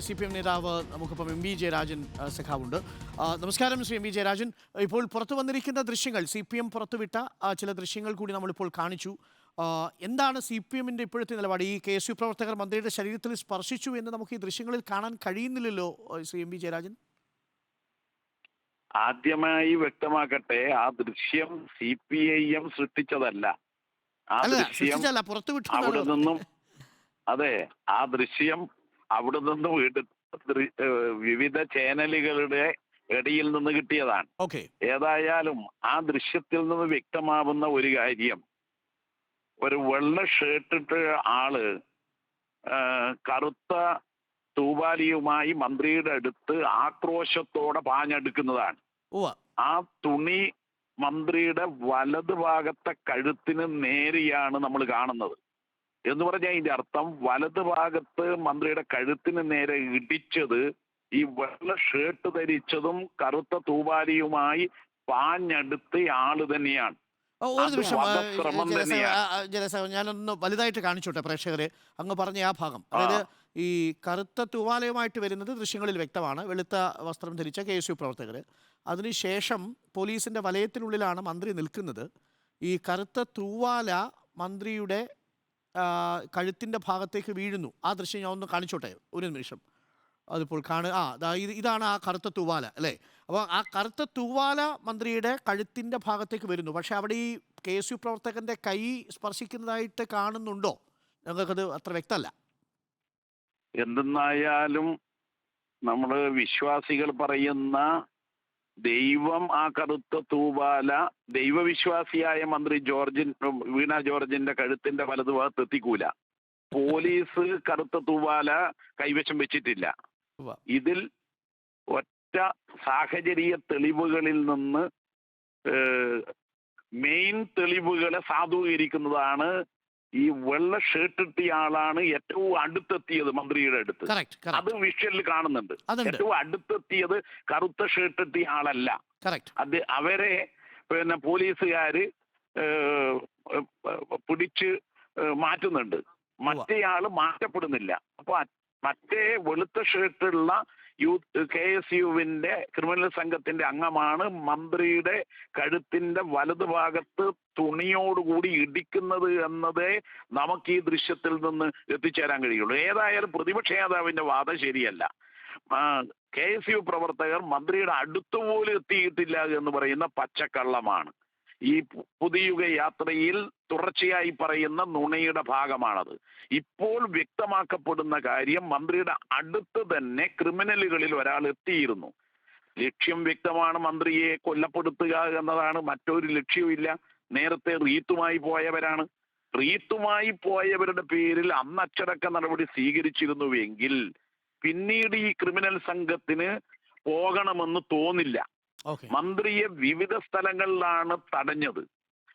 CPM നേതാവ് നമുക്കിപ്പം M V Jayarajan സഖാവുണ്ട്. നമസ്കാരം ശ്രീ എം വി ജയരാജൻ. ഇപ്പോൾ പുറത്തു വന്നിരിക്കുന്ന ദൃശ്യങ്ങൾ, CPM പുറത്തുവിട്ട ചില ദൃശ്യങ്ങൾ കൂടി നമ്മളിപ്പോൾ കാണിച്ചു. എന്താണ് CPMൻ്റെ ഇപ്പോഴത്തെ നിലപാട്? ഈ KSU പ്രവർത്തകർ മന്ത്രിയുടെ ശരീരത്തിൽ സ്പർശിച്ചു എന്ന് നമുക്ക് ഈ ദൃശ്യങ്ങളിൽ കാണാൻ കഴിയുന്നില്ലല്ലോ ശ്രീ എം വി ജയരാജൻ. ആദ്യമായി വ്യക്തമാക്കട്ടെ, ആ ദൃശ്യം CPIM സൃഷ്ടിച്ചതല്ല. ആ ദൃശ്യം അവിടെ നിന്നും അതെ ആ ദൃശ്യം അവിടെ നിന്നും വിവിധ ചാനലുകളുടെ ഇടയിൽ നിന്ന് കിട്ടിയതാണ്. ഏതായാലും ആ ദൃശ്യത്തിൽ നിന്ന് വ്യക്തമാവുന്ന ഒരു കാര്യം, ഒരു വെള്ള ഷർട്ടിട്ട ആള് കറുത്ത തൂവാലിയുമായി മന്ത്രിയുടെ അടുത്ത് ആക്രോശത്തോടെ പാഞ്ഞെടുക്കുന്നതാണ്. ആ തുണി മന്ത്രിയുടെ വലത് ഭാഗത്തെ കഴുത്തിന് നേരെയാണ് നമ്മൾ കാണുന്നത്. എന്ന് പറഞ്ഞാൽ ഇതിന്റെ അർത്ഥം വലത് ഭാഗത്ത് മന്ത്രിയുടെ കഴുത്തിന് നേരെ ഇടിച്ചത് ഈ വെള്ള ഷർട്ട് ധരിച്ചതും കറുത്ത തൂവാലിയുമായി പാഞ്ഞടുത്ത ആള് തന്നെയാണ്. ഒരു നിമിഷം ഞാനൊന്ന് വലുതായിട്ട് കാണിച്ചോട്ടെ പ്രേക്ഷകരെ. അങ്ങ് പറഞ്ഞ ആ ഭാഗം, അതായത് ഈ കറുത്ത തൂവാലയുമായിട്ട് വരുന്നത് ദൃശ്യങ്ങളിൽ വ്യക്തമാണ്. വെളുത്ത വസ്ത്രം ധരിച്ച KSU പ്രവർത്തകർ. അതിനുശേഷം പോലീസിന്റെ വലയത്തിനുള്ളിലാണ് മന്ത്രി നിൽക്കുന്നത്. ഈ കറുത്ത തൂവാല മന്ത്രിയുടെ കഴുത്തിൻ്റെ ഭാഗത്തേക്ക് വീഴുന്നു. ആ ദൃശ്യം ഞാൻ ഒന്ന് കാണിച്ചോട്ടെ ഒരു നിമിഷം. അതിപ്പോൾ ഇതാണ് ആ കറുത്ത തൂവാല അല്ലേ? അപ്പോൾ ആ കറുത്ത തൂവാല മന്ത്രിയുടെ കഴുത്തിൻ്റെ ഭാഗത്തേക്ക് വരുന്നു. പക്ഷെ അവിടെ ഈ KSU പ്രവർത്തകന്റെ കൈ സ്പർശിക്കുന്നതായിട്ട് കാണുന്നുണ്ടോ? ഞങ്ങൾക്കത് അത്ര വ്യക്തമല്ല. എന്തെന്നായാലും നമ്മൾ വിശ്വാസികൾ പറയുന്ന ദൈവം ആ കറുത്ത തൂവാല ദൈവവിശ്വാസിയായ മന്ത്രി വീണ ജോർജിന്റെ കഴുത്തിന്റെ വലതുഭാഗത്ത് എത്തിക്കൂല. പോലീസ് കറുത്ത തൂവാല കൈവശം വെച്ചിട്ടില്ല. ഇതിൽ ഒറ്റ സാഹചര്യ തെളിവുകളിൽ നിന്ന് മെയിൻ തെളിവുകളെ സാധൂകരിക്കുന്നതാണ് ഈ വെള്ള ഷർട്ടിട്ടിയ ആളാണ് ഏറ്റവും അടുത്തെത്തിയത് മന്ത്രിയുടെ അടുത്ത്. അത് വിഷ്വലിൽ കാണുന്നുണ്ട്. ഏറ്റവും അടുത്തെത്തിയത് കറുത്ത ഷർട്ടിട്ടിയ ആളല്ല. അത് അവരെ പോലീസുകാര് പിടിച്ച് മാറ്റുന്നുണ്ട്. മറ്റേയാള് മാറ്റപ്പെടുന്നില്ല. അപ്പൊ മറ്റേ വെളുത്ത ഷർട്ടുള്ള KSUവിന്റെ ക്രിമിനൽ സംഘത്തിന്റെ അംഗമാണ് മന്ത്രിയുടെ കഴുത്തിന്റെ വലതുഭാഗത്ത് തുണിയോടുകൂടി ഇടിക്കുന്നത് എന്നതേ നമുക്ക് ഈ ദൃശ്യത്തിൽ നിന്ന് എത്തിച്ചേരാൻ കഴിയുള്ളൂ. ഏതായാലും പ്രതിപക്ഷ നേതാവിന്റെ വാദം ശരിയല്ല. KSU പ്രവർത്തകർ മന്ത്രിയുടെ അടുത്തുപോലും എത്തിയിട്ടില്ല എന്ന് പറയുന്ന പച്ചക്കള്ളമാണ്. ഈ പുതിയുഗ യാത്രയിൽ തുടർച്ചയായി പറയുന്ന നുണയുടെ ഭാഗമാണത്. ഇപ്പോൾ വ്യക്തമാക്കപ്പെടുന്ന കാര്യം, മന്ത്രിയുടെ അടുത്ത് തന്നെ ക്രിമിനലുകളിൽ ഒരാൾ എത്തിയിരുന്നു. ലക്ഷ്യം വ്യക്തമാണ്, മന്ത്രിയെ കൊല്ലപ്പെടുത്തുക എന്നതാണ്. മറ്റൊരു ലക്ഷ്യവുമില്ല. നേരത്തെ റീത്തുമായി പോയവരാണ്. റീത്തുമായി പോയവരുടെ പേരിൽ അന്ന് അച്ചടക്ക നടപടി സ്വീകരിച്ചിരുന്നുവെങ്കിൽ പിന്നീട് ഈ ക്രിമിനൽ സംഘത്തിന് പോകണമെന്ന് തോന്നില്ല. മന്ത്രിയെ വിവിധ സ്ഥലങ്ങളിലാണ് തടഞ്ഞത്.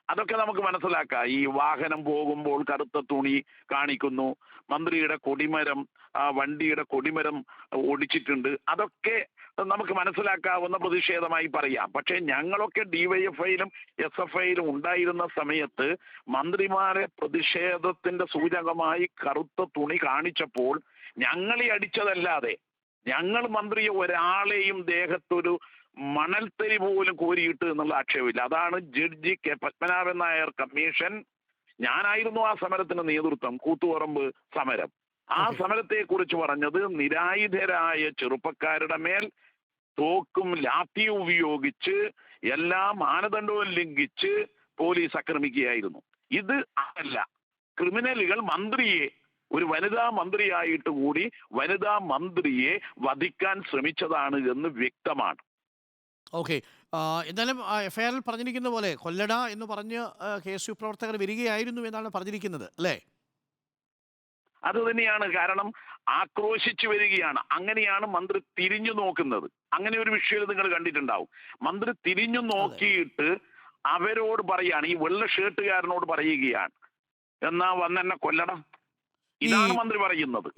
അതൊക്കെ നമുക്ക് മനസ്സിലാക്കാം. ഈ വാഹനം പോകുമ്പോൾ കറുത്ത തുണി കാണിക്കുന്നു, മന്ത്രിയുടെ കൊടിമരം, വണ്ടിയുടെ കൊടിമരം ഓടിച്ചിട്ടുണ്ട്. അതൊക്കെ നമുക്ക് മനസ്സിലാക്കാവുന്ന പ്രതിഷേധമായി പറയാം. പക്ഷേ ഞങ്ങളൊക്കെ DYFIയിലും SFIയിലും ഉണ്ടായിരുന്ന സമയത്ത് മന്ത്രിമാരെ പ്രതിഷേധത്തിന്റെ സൂചകമായി കറുത്ത തുണി കാണിച്ചപ്പോൾ ഞങ്ങളെ അടിച്ചതല്ലാതെ ഞങ്ങൾ മന്ത്രിയെ ഒരാളെയും ദേഹത്തൊരു മണൽത്തരി പോലും കോരിയിട്ട് എന്നുള്ള ആക്ഷേപമില്ല. അതാണ് judge K. Padmanabhan Nair commission. ഞാനായിരുന്നു ആ സമരത്തിന് നേതൃത്വം, കൂത്തുപറമ്പ് സമരം. ആ സമരത്തെ കുറിച്ച് പറഞ്ഞത്, നിരായുധരായ ചെറുപ്പക്കാരുടെ മേൽ തോക്കും ലാത്തിയും ഉപയോഗിച്ച് എല്ലാ മാനദണ്ഡവും ലംഘിച്ച് പോലീസ് ആക്രമിക്കുകയായിരുന്നു. ഇത് അല്ല, ക്രിമിനലുകൾ മന്ത്രിയെ, ഒരു വനിതാ മന്ത്രിയായിട്ട് കൂടി വനിതാ മന്ത്രിയെ വധിക്കാൻ ശ്രമിച്ചതാണ് എന്ന് വ്യക്തമാണ്. എന്തായാലും FIR പറഞ്ഞിരിക്കുന്ന പോലെ കൊല്ലട എന്ന് പറഞ്ഞ് KSU പ്രവർത്തകർ വരികയായിരുന്നു എന്നാണ് പറഞ്ഞിരിക്കുന്നത് അല്ലേ? അത് തന്നെയാണ്. കാരണം ആക്രോശിച്ചു വരികയാണ്. അങ്ങനെയാണ് മന്ത്രി തിരിഞ്ഞു നോക്കുന്നത്. അങ്ങനെ ഒരു വിഷയം നിങ്ങൾ കണ്ടിട്ടുണ്ടാവും. മന്ത്രി തിരിഞ്ഞു നോക്കിയിട്ട് അവരോട് പറയാണ്, ഈ വെള്ള ഷർട്ടുകാരനോട് പറയുകയാണ്, എന്നാ വന്നെന്നെ കൊല്ലട. ഇതാണ് മന്ത്രി പറയുന്നത്.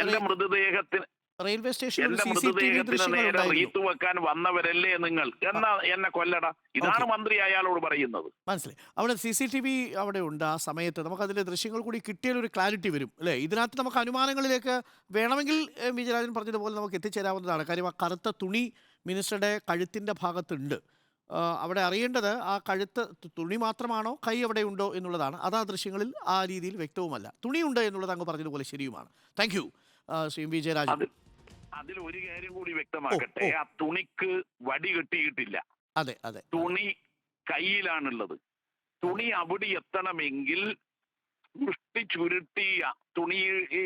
എന്റെ മൃതദേഹത്തിന് റെയിൽവേ സ്റ്റേഷനിൽ എന്റെ CCTV മൃതദേഹത്തിന് ദൃശ്യങ്ങൾ നേരെ ഉണ്ടായിരുന്നു. റീത്ത് വെക്കാൻ വന്നവരല്ലേ നിങ്ങൾ എന്നാ എന്നെ കൊല്ലട. ഇതാണ് മന്ത്രി അയാളോട് പറയുന്നത്. മനസ്സിലായി. അവിടെ CCTV അവിടെ ഉണ്ട്. ആ സമയത്ത് നമുക്ക് അതിലെ ദൃശ്യങ്ങൾ കൂടി കിട്ടിയാൽ ഒരു ക്ലാരിറ്റി വരും അല്ലേ? ഇതിനകത്ത് നമുക്ക് അനുമാനങ്ങളിലേക്ക് വേണമെങ്കിൽ വിജയരാജൻ പറഞ്ഞതുപോലെ നമുക്ക് എത്തിച്ചേരാവുന്നതാണ്. കാര്യം ആ കറുത്ത തുണി മിനിസ്റ്ററുടെ കഴുത്തിൻ്റെ ഭാഗത്തുണ്ട്. അവിടെ അറിയേണ്ടത് ആ കഴുത്ത് തുണി മാത്രമാണോ കൈ അവിടെ ഉണ്ടോ എന്നുള്ളതാണ്. അത് ആ ദൃശ്യങ്ങളിൽ ആ രീതിയിൽ വ്യക്തവുമല്ല. തുണിയുണ്ട് എന്നുള്ളത് അങ്ങ് പറഞ്ഞതുപോലെ ശരിയുമാണ്. Thank you Shri Vijayarajan. അതിൽ ഒരു കാര്യം കൂടി വ്യക്തമാക്കട്ടെ. ആ തുണിക്ക് വടി കെട്ടിയിട്ടില്ല. അതെ അതെ തുണി കയ്യിലാണുള്ളത്. തുണി അവിടെ എത്തണമെങ്കിൽ മുഷ്ടി ചുരുട്ടിയ തുണി ഈ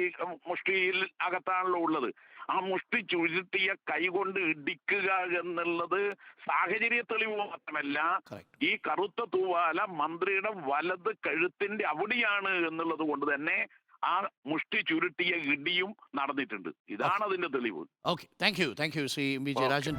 മുഷ്ടിയിൽ അകത്താണല്ലോ ഉള്ളത്. ആ മുഷ്ടി ചുരുട്ടിയ കൈകൊണ്ട് ഇടിക്കുക എന്നുള്ളത് സാഹചര്യ തെളിവ് മാത്രമല്ല, ഈ കറുത്ത തൂവാല മന്ത്രിയുടെ വലത് കഴുത്തിന്റെ അവിടെയാണ് എന്നുള്ളത് കൊണ്ട് തന്നെ ആ മുഷ്ടി ചുരുട്ടിയ ഇടിയും നടന്നിട്ടുണ്ട്. ഇതാണ് അതിന്റെ തെളിവ്. Okay, thank you Shri Vijayarajan.